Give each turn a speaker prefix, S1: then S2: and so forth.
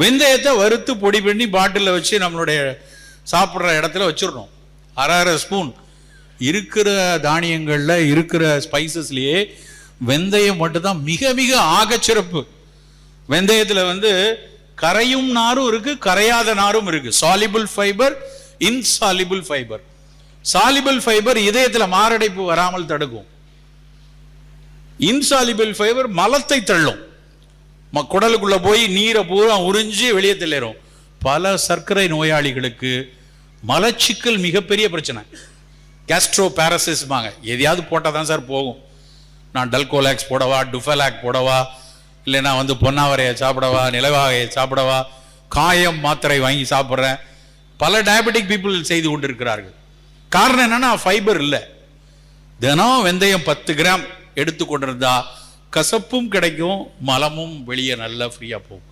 S1: வெந்தயத்தை வறுத்து பொடி பண்ணி பாட்டிலில் வச்சு நம்மளுடைய சாப்பிட்ற இடத்துல வச்சிடணும். அரை ஸ்பூன் இருக்கிற தானியங்களில் இருக்கிற ஸ்பைசஸ்லேயே வெந்தயம் மட்டும்தான் மிக மிக ஆகச்சிறப்பு. வெந்தயத்தில் கரையும் நாரும் இருக்கு, கரையாத நாரும் இருக்கு. Soluble fibre, insoluble fibre. Soluble fibre இதயத்தில் மாரடைப்பு வராமல் தடுக்கும். இன்சாலிபிள் ஃபைபர் மலத்தை தள்ளும், குடலுக்குள்ள போய் நீரை பூரா உறிஞ்சி வெளியே தள்ளிடும். பல சர்க்கரை நோயாளிகளுக்கு மலச்சிக்கல் மிகப்பெரிய பிரச்சனை. கேஸ்ட்ரோ பாரசிஸ்மாங்க, எதையாவது போட்டால் தான் சார் போகும். நான் டல்கோலாக்ஸ் போடவா, டுஃபலாக் போடவா, இல்லைன்னா பொன்னாவரையை சாப்பிடவா, நிலவாகையை சாப்பிடவா, காயம் மாத்திரை வாங்கி சாப்பிட்றேன். பல டயபெட்டிக் பீப்புள் செய்து கொண்டிருக்கிறார்கள். காரணம் என்னன்னா ஃபைபர் இல்லை. தினம் வெந்தயம் 10 கிராம் எடுத்து கொண்டிருந்தா கசப்பும் கிடைக்கும், மலமும் வெளியே நல்லா ஃப்ரீயா போகும்.